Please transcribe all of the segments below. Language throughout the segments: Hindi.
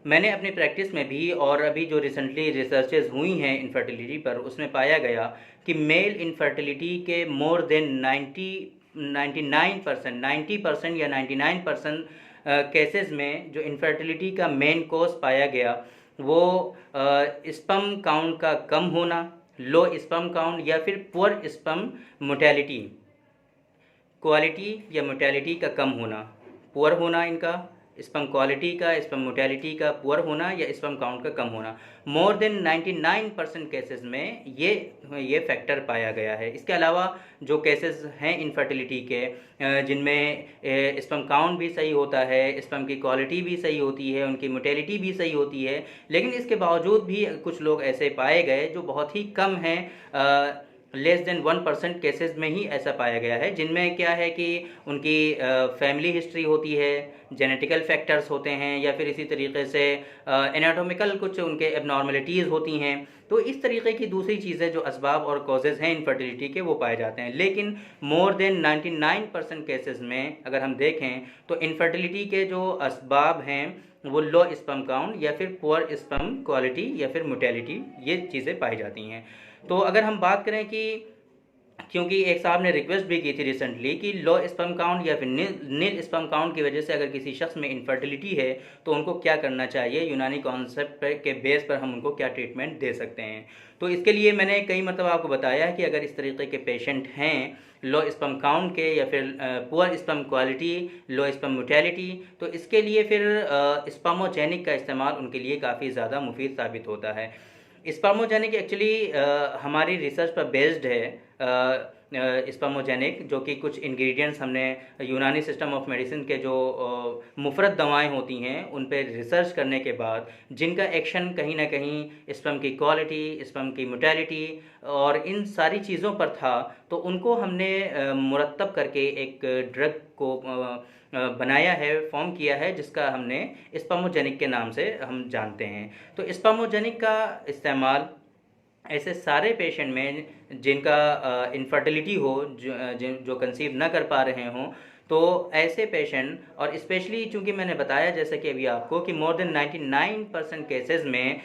मैंने अपनी प्रैक्टिस में भी और अभी जो रिसेंटली रिसर्चेज़ हुई हैं इनफर्टिलिटी पर, उसमें पाया गया कि मेल इनफर्टिलिटी के मोर देन 99% 90% या 99% केसेस में जो इनफर्टिलिटी का मेन कॉज पाया गया वो स्पर्म काउंट का कम होना, लो स्पर्म काउंट या फिर पुअर स्पर्म मोटेलिटी, क्वालिटी या मोटेलिटी का कम होना, पुअर होना इनका स्पर्म क्वालिटी का, स्पर्म मोटेलिटी का पुअर होना या स्पर्म काउंट का कम होना। मोर देन 99% केसेस में ये फैक्टर पाया गया है। इसके अलावा जो केसेस हैं इनफर्टिलिटी के जिनमें स्पर्म काउंट भी सही होता है, स्पर्म की क्वालिटी भी सही होती है, उनकी मोटेलिटी भी सही होती है, लेकिन इसके बावजूद भी कुछ लोग ऐसे पाए गए जो बहुत ही कम हैं, लेस देन 1% केसेस में ही ऐसा पाया गया है, जिनमें क्या है कि उनकी फैमिली हिस्ट्री होती है, जेनेटिकल फैक्टर्स होते हैं, या फिर इसी तरीके से एनाटॉमिकल कुछ उनके एबनॉर्मलिटीज़ होती हैं। तो इस तरीके की दूसरी चीज़ें जो असबाब और कॉजेज़ हैं इनफर्टिलिटी के वो पाए जाते हैं। लेकिन मोर देन 99% केसेस में अगर हम देखें तो इनफर्टिलिटी के जो असबाब हैं वो लो स्पर्म काउंट या फिर पुअर स्पर्म क्वालिटी या फिर मोटेलिटी, ये चीज़ें पाई जाती हैं। तो अगर हम बात करें कि क्योंकि एक साहब ने रिक्वेस्ट भी की थी रिसेंटली कि लो स्पर्म काउंट या फिर नील स्पर्म काउंट की वजह से अगर किसी शख्स में इनफर्टिलिटी है तो उनको क्या करना चाहिए, यूनानी कॉन्सेप्ट के बेस पर हम उनको क्या ट्रीटमेंट दे सकते हैं। तो इसके लिए मैंने कई मतलब आपको बताया है कि अगर इस तरीके के पेशेंट हैं लो स्पर्म काउंट के या फिर poor sperm quality, low sperm mortality, तो इसके लिए फिर स्पर्मोजेनिक का इस्तेमाल उनके लिए काफ़ी ज़्यादा मुफीद साबित होता है। स्पर्मोजेनिक एक्चुअली हमारी रिसर्च पर बेस्ड है। स्पर्मोजेनिक जो कि कुछ इंग्रेडिएंट्स हमने यूनानी सिस्टम ऑफ मेडिसिन के जो मुफरत दवाएं होती हैं उन पर रिसर्च करने के बाद जिनका एक्शन कहीं ना कहीं स्पर्म की क्वालिटी, स्पर्म की मोटेलिटी और इन सारी चीज़ों पर था, तो उनको हमने मुरतब करके एक ड्रग को बनाया है, फॉर्म किया है, जिसका हमने स्पर्मोजेनिक के नाम से हम जानते हैं। तो स्पर्मोजेनिक का इस्तेमाल ऐसे सारे पेशेंट में जिनका इनफर्टिलिटी हो, जो कंसीव ना कर पा रहे हों, तो ऐसे पेशेंट, और स्पेशली चूंकि मैंने बताया जैसे कि अभी आपको कि मोर देन 99% केसेस में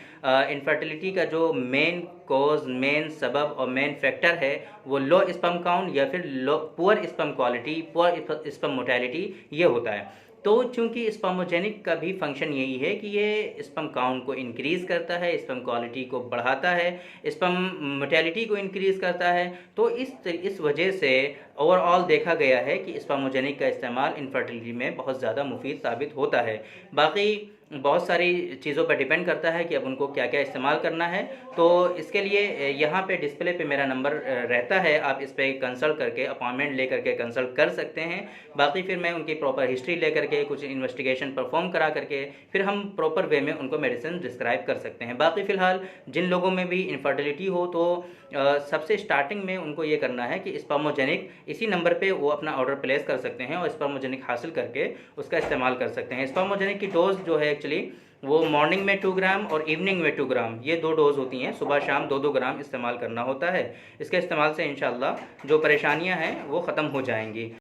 इनफर्टिलिटी का जो मेन कॉज, मेन सबब और मेन फैक्टर है वो लो स्पर्म काउंट या फिर low poor sperm quality, poor sperm motility ये होता है। तो चूंकि स्पर्मोजेनिक का भी फंक्शन यही है कि ये स्पर्म काउंट को इंक्रीज़ करता है, स्पर्म क्वालिटी को बढ़ाता है, स्पर्म मोटेलिटी को इंक्रीज़ करता है, तो इस वजह से ओवरऑल देखा गया है कि स्पर्मोजेनिक का इस्तेमाल इनफर्टिलिटी में बहुत ज़्यादा मुफीद साबित होता है। बाकी बहुत सारी चीज़ों पर डिपेंड करता है कि अब उनको क्या क्या इस्तेमाल करना है। तो इसके लिए यहाँ पे डिस्प्ले पे मेरा नंबर रहता है, आप इस पर कंसल्ट करके अपॉइंटमेंट ले करके कंसल्ट कर सकते हैं। बाकी फिर मैं उनकी प्रॉपर हिस्ट्री ले करके कुछ इन्वेस्टिगेशन परफॉर्म करा करके फिर हम प्रॉपर वे में उनको मेडिसिन डिस्क्राइब कर सकते हैं। बाकी फ़िलहाल जिन लोगों में भी इनफर्टिलिटी हो तो सबसे स्टार्टिंग में उनको ये करना है कि स्पर्मोजेनिक इसी नंबर पे वो अपना ऑर्डर प्लेस कर सकते हैं और स्पर्मोजेनिक हासिल करके उसका इस्तेमाल कर सकते हैं। स्पर्मोजेनिक की डोज जो है एक्चुअली वो मॉर्निंग में 2 ग्राम और इवनिंग में 2 ग्राम, ये 2 डोज होती हैं, सुबह शाम 2-2 ग्राम इस्तेमाल करना होता है। इसके इस्तेमाल से इंशाल्लाह जो परेशानियां हैं वो ख़त्म हो जाएंगी।